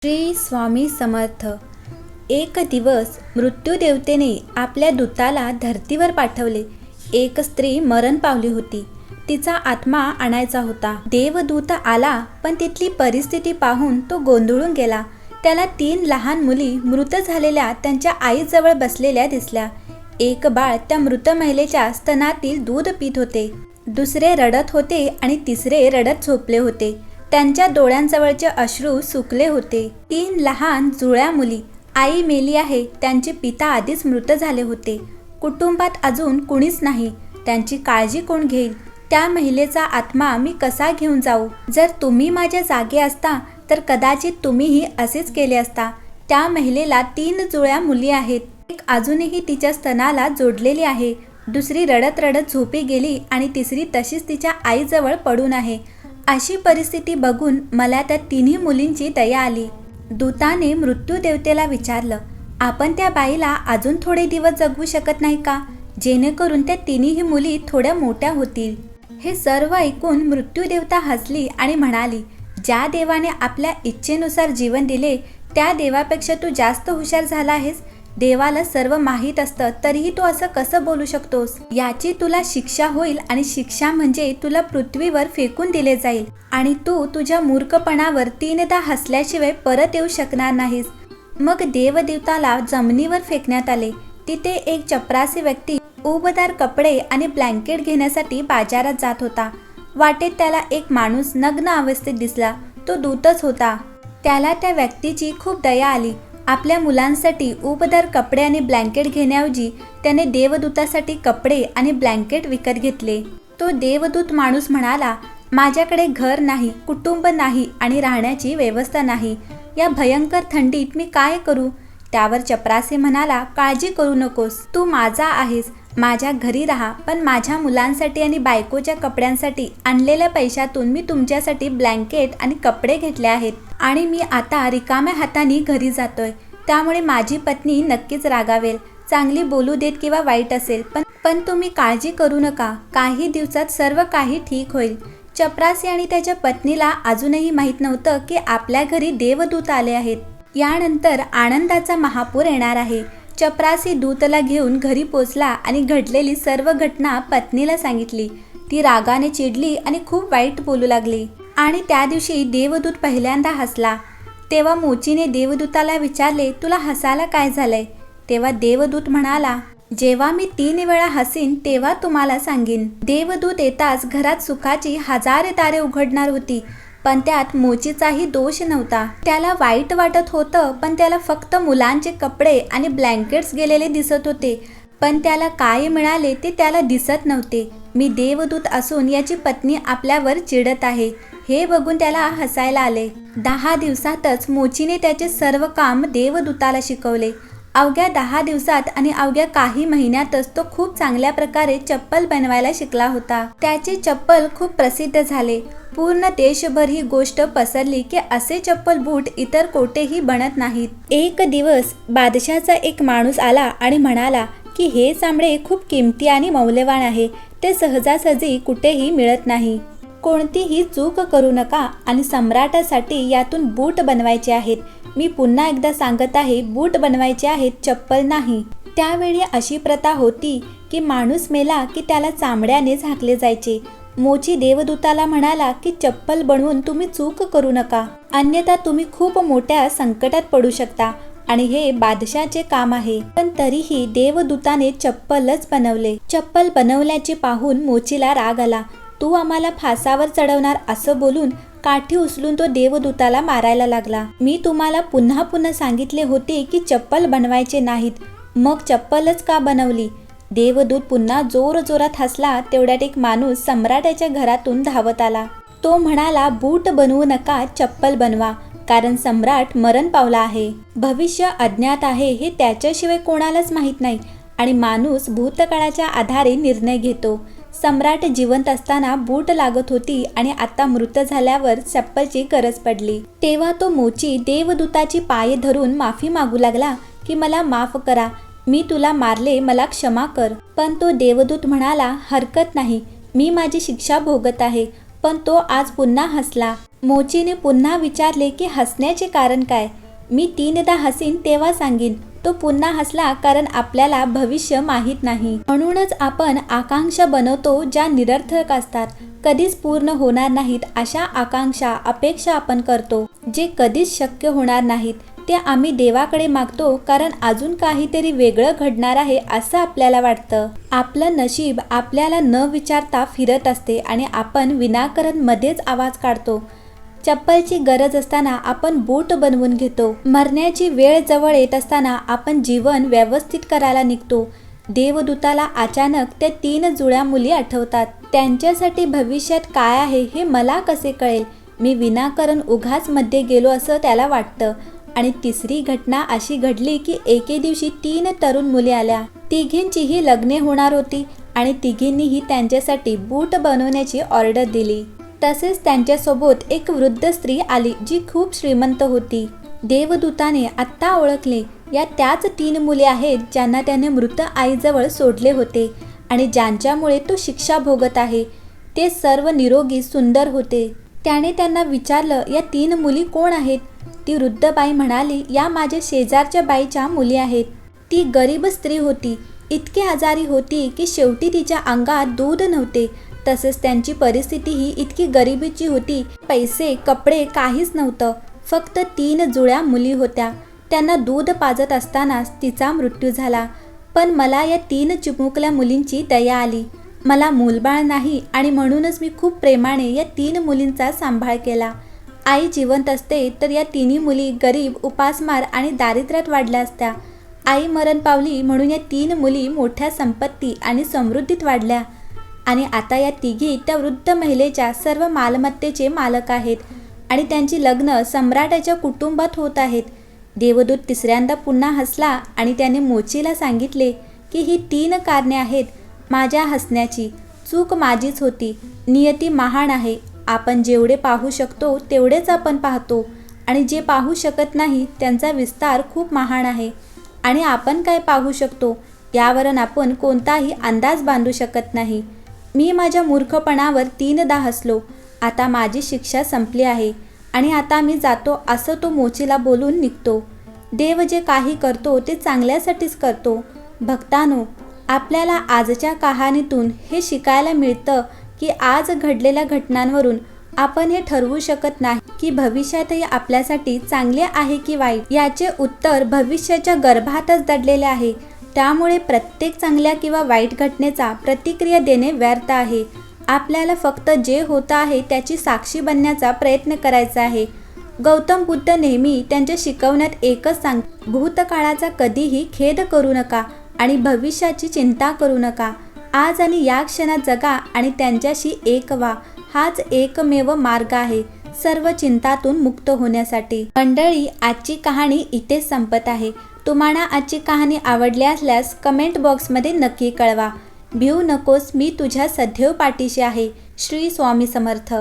श्री स्वामी समर्थ. एक दिवस मृत्यूदेवतेने आपल्या दूताला धर्तीवर पाठवले. एक स्त्री मरण पावली होती. तिचा आत्मा आणायचा होता. देवदूत आला, पण तिथली परिस्थिती पाहून तो गोंधळून गेला. त्याला 3 लहान मुली मृत झालेल्या त्यांच्या आईजवळ बसलेल्या दिसल्या. एक बाळ त्या मृत महिलेच्या स्तनातील दूध पीत होते. दुसरे रडत होते आणि तिसरे रडत झोपले होते. त्यांच्या डोळ्यांजवळचे अश्रू सुकले होते. 3 लहान जुळ्या मुली. आई मेली आहे. त्यांचे पिता आधीच मृत झाले होते. कुटुंबात अजून कुणीच नाही. त्यांची काळजी कोण घेईल? त्या महिलेचा आत्मा मी कसा घेऊन जाऊ? जर तुम्ही माझ्या जागी असता तर कदाचित तुम्हीही असेच केले असता. त्या महिलेला 3 जुळ्या मुली आहेत. एक अजूनही तिच्या स्तनाला जोडलेली आहे. दुसरी रडत रडत झोपी गेली आणि तिसरी तशीच तिच्या आईजवळ पडून आहे. अशी परिस्थिती बघून मला त्या 3 मुलींची दया आली. दूताने मृत्यूदेवतेला विचारलं, आपण त्या बाईला अजून थोडे दिवस जगवू शकत नाही का, जेणेकरून त्या 3ही मुली थोड्या मोठ्या होतील? हे सर्व ऐकून मृत्यूदेवता हसली आणि म्हणाली, ज्या देवाने आपल्या इच्छेनुसार जीवन दिले त्या देवापेक्षा तू जास्त हुशार झाला आहेस. देवाला सर्व माहीत असतं, तरीही तू असं कसं बोलू शकतोस? याची तुला शिक्षा होईल आणि शिक्षा म्हणजे तुला पृथ्वीवर फेकून दिले जाईल आणि तू तुझ्या मूर्खपणावर 3दा हसल्याशिवाय परत येऊ शकणार नाहीस. मग देवदेवताला जमिनीवर फेकण्यात आले. तिथे एक चपरासी व्यक्ती उबदार कपडे आणि ब्लँकेट घेण्यासाठी बाजारात जात होता. वाटेत त्याला एक माणूस नग्न अवस्थेत दिसला. तो दूतच होता. त्याला त्या व्यक्तीची खूप दया आली. आपल्या मुलांसाठी उबदार कपडे आणि ब्लँकेट घेण्याऐवजी त्याने देवदूतासाठी कपडे आणि ब्लँकेट विकत घेतले. तो देवदूत माणूस म्हणाला, माझ्याकडे घर नाही, कुटुंब नाही आणि राहण्याची व्यवस्था नाही. या भयंकर थंडीत मी काय करू? त्यावर चपरासी म्हणाला, काळजी करू नकोस. तू माझा आहेस. माझ्या घरी राहा, पण माझ्या मुलांसाठी आणि बायकोच्या कपड्यांसाठी आणलेल्या पैशातून मी तुमच्यासाठी ब्लँकेट आणि कपडे घेतले आहेत आणि मी आता रिकाम्या हाताने घरी जातोय. त्यामुळे माझी पत्नी नक्कीच रागावेल. चांगली बोलू देत किंवा वाईट असेल, पण तुम्ही काळजी करू नका. काही दिवसात सर्व काही ठीक होईल. चपरासी आणि त्याच्या पत्नीला अजूनही माहीत नव्हतं की आपल्या घरी देवदूत आले आहेत. यानंतर आनंदाचा महापूर येणार आहे. चपरासी दूतला घेऊन घरी पोचला आणि घडलेली सर्व घटना पत्नीला सांगितली. ती रागाने चिडली आणि खूप वाईट बोलू लागली. आणि त्या दिवशी देवदूत पहिल्यांदा हसला. तेव्हा मोचीने देवदूताला विचारले, तुला हसायला काय झालंय? तेव्हा देवदूत म्हणाला, जेव्हा मी 3 वेळा हसीन तेव्हा तुम्हाला सांगेन. देवदूत येताच घरात सुखाची 1000 दारे उघडणार होती, पण त्यात मोचीचाही दोष नव्हता. त्याला वाईट वाटत होतं, पण त्याला फक्त मुलांचे कपडे आणि ब्लँकेट्स गेलेले दिसत होते. पण त्याला काय मिळाले ते त्याला दिसत नव्हते. मी देवदूत असून याची पत्नी आपल्यावर चिडत आहे, हे बघून त्याला हसायला आले. 10 दिवसातच मोचीने त्याचे सर्व काम देवदूताला शिकवले. अवघ्या 10 दिवसात आणि अवघ्या काही महिन्यातच तो खूप चांगल्या प्रकारे चप्पल बनवायला शिकला होता. त्याचे चप्पल खूप प्रसिद्ध झाले. पूर्ण देशभर ही गोष्ट पसरली की असे चप्पल बूट इतर कोठेही बनत नाहीत. एक दिवस बादशाचा एक माणूस आला आणि म्हणाला की हे चामडे खूप किमती आणि मौल्यवान आहे. ते सहजासहजी कुठेही मिळत नाही. कोणतीही चूक करू नका आणि सम्राटासाठी यातून बूट बनवायचे आहेत. मी पुन्हा एकदा सांगत आहे, बूट बनवायचे आहेत, चप्पल नाही. त्यावेळी अशी प्रथा होती की माणूस मेला की त्याला चामड्याने झाकले जायचे. मोची देवदूताला म्हणाला की चप्पल बनवून तुम्ही चूक करू नका, अन्यथा तुम्ही खूप मोठ्या संकटात पडू शकता आणि हे बादशाचे काम आहे. पण तरीही देवदूताने चप्पलच बनवले. चप्पल बनवल्याचे पाहून मोचीला राग आला. तू आम्हाला फासावर चढवणार असं बोलून काठी उचलून तो देवदूताला मारायला लागला. मी तुम्हाला पुन्हा पुन्हा सांगितले होते की चप्पल बनवायचे नाहीत, मग चप्पलच का बनवली? देवदूत पुन्हा जोरजोरात हसला. तेवढ्यात एक माणूस सम्राटाच्या घरातून धावत आला. तो म्हणाला, बूट बनवू नका, चप्पल बनवा, कारण सम्राट मरण पावला आहे. भविष्य अज्ञात आहे हे त्याच्याशिवाय कोणालाच माहीत नाही आणि माणूस भूतकाळाच्या आधारे निर्णय घेतो. सम्राट जिवंत असताना बूट लागत होती आणि आता मृत झाल्यावर चप्पलची गरज पडली. तेव्हा तो मोची देवदूताची पाय धरून माफी मागू लागला की मला माफ करा, मी तुला मारले, मला क्षमा कर. पण तो देवदूत म्हणाला, हरकत नाही, मी माझी शिक्षा भोगत आहे. पण तो आज पुन्हा हसला. मोचीने पुन्हा विचारले की हसण्याचे कारण काय. मी 3दा हसीन तेव्हा सांगीन. तो पुन्हा हसला, कारण आपल्याला भविष्य माहीत नाही. म्हणूनच आपण आकांक्षा बनवतो ज्या निरर्थक असतात, कधीच पूर्ण होणार नाहीत. अशा आकांक्षा, अपेक्षा आपण करतो जे कधीच शक्य होणार नाहीत. ते आम्ही देवाकडे मागतो, कारण अजून काहीतरी वेगळं घडणार आहे असं आपल्याला वाटतं. आपलं नशीब आपल्याला न विचारता फिरत असते आणि आपण विनाकारण मध्येच आवाज काढतो. चप्पलची गरज असताना आपण बूट बनवून घेतो. मरण्याची वेळ जवळ येत असताना आपण जीवन व्यवस्थित करायला निघतो. देवदूताला अचानक त्या 3 जुळ्या मुली आठवतात. त्यांच्यासाठी भविष्यात काय आहे हे मला कसे कळेल. मी विनाकारण उगाच मध्ये गेलो असं त्याला वाटतं. आणि तिसरी घटना अशी घडली की एके दिवशी 3 तरुण मुली आल्या. तिघींचीही लग्ने होणार होती आणि तिघींनीही त्यांच्यासाठी बूट बनवण्याची ऑर्डर दिली. तसेच त्यांच्यासोबत एक वृद्ध स्त्री आली जी खूप श्रीमंत होती. देवदूताने आत्ता ओळखले, या त्याच 3 मुली आहेत ज्यांना त्याने मृत आईजवळ सोडले होते आणि ज्यांच्यामुळे तो शिक्षा भोगत आहे. ते सर्व निरोगी, सुंदर होते. त्याने त्यांना विचारलं, या 3 मुली कोण आहेत. ती वृद्ध बाई म्हणाली, या माझ्या शेजारच्या बाईच्या मुली आहेत. ती गरीब स्त्री होती. इतकी आजारी होती की शेवटी तिच्या अंगात दूध नव्हते. तसेच त्यांची परिस्थितीही इतकी गरिबीची होती. पैसे, कपडे काहीच नव्हतं. फक्त 3 जुळ्या मुली होत्या. त्यांना दूध पाजत असतानाच तिचा मृत्यू झाला. पण मला या 3 चिमुकल्या मुलींची दया आली. मला मूलबाळ नाही आणि म्हणूनच मी खूप प्रेमाने या 3 मुलींचा सांभाळ केला. आई जिवंत असते तर या 3 मुली गरीब, उपासमार आणि दारिद्र्यात वाढल्या असत्या. आई मरण पावली म्हणून या 3 मुली मोठ्या संपत्ती आणि समृद्धीत वाढल्या. आणि आता या तिघी त्या वृद्ध महिलेच्या सर्व मालमत्तेचे मालक आहेत आणि त्यांची लग्न सम्राटाच्या कुटुंबात होत आहेत. देवदूत तिसऱ्यांदा पुन्हा हसला आणि त्याने मोचीला सांगितले की ही 3 कारणे आहेत माझ्या हसण्याची. चूक माझीच होती. नियती महान आहे. आपण जेवढे पाहू शकतो तेवढेच आपण पाहतो आणि जे पाहू शकत नाही त्यांचा विस्तार खूप महान आहे. आणि आपण काय पाहू शकतो यावरून आपण कोणताही अंदाज बांधू शकत नाही. मी माझ्या मूर्खपणावर 3दा हसलो. आता माझी शिक्षा संपली आहे आणि आता मी जातो असं तो मोचीला बोलून निघतो. देव जे काही करतो ते चांगल्यासाठीच करतो. भक्तांनो, आपल्याला आजच्या कहाणीतून हे शिकायला मिळतं की आज घडलेल्या घटनांवरून आपण हे ठरवू शकत नाही की भविष्यातही आपल्यासाठी चांगले आहे की वाईट. याचे उत्तर भविष्याच्या गर्भातच दडलेले आहे. त्यामुळे प्रत्येक चांगल्या किंवा वाईट घटनेचा प्रतिक्रिया देणे व्यर्थ आहे. आपल्याला फक्त जे होतं आहे त्याची साक्षी बनण्याचा प्रयत्न करायचा आहे. गौतम बुद्ध नेहमी त्यांच्या शिकवण्यात एकच सांगतात, भूतकाळाचा कधीही खेद करू नका आणि भविष्याची चिंता करू नका. आज आणि या क्षणात जगा आणि त्यांच्याशी एक व्हा. हाच एकमेव मार्ग आहे सर्व चिंतातून मुक्त होण्यासाठी. मंडळी, आजची कहाणी इथेच संपत आहे. तुम्हाला आजची कहाणी आवडली असल्यास कमेंट बॉक्समध्ये नक्की कळवा. भिवू नकोस, मी तुझ्या सदैव पाठीशी आहे. श्री स्वामी समर्थ.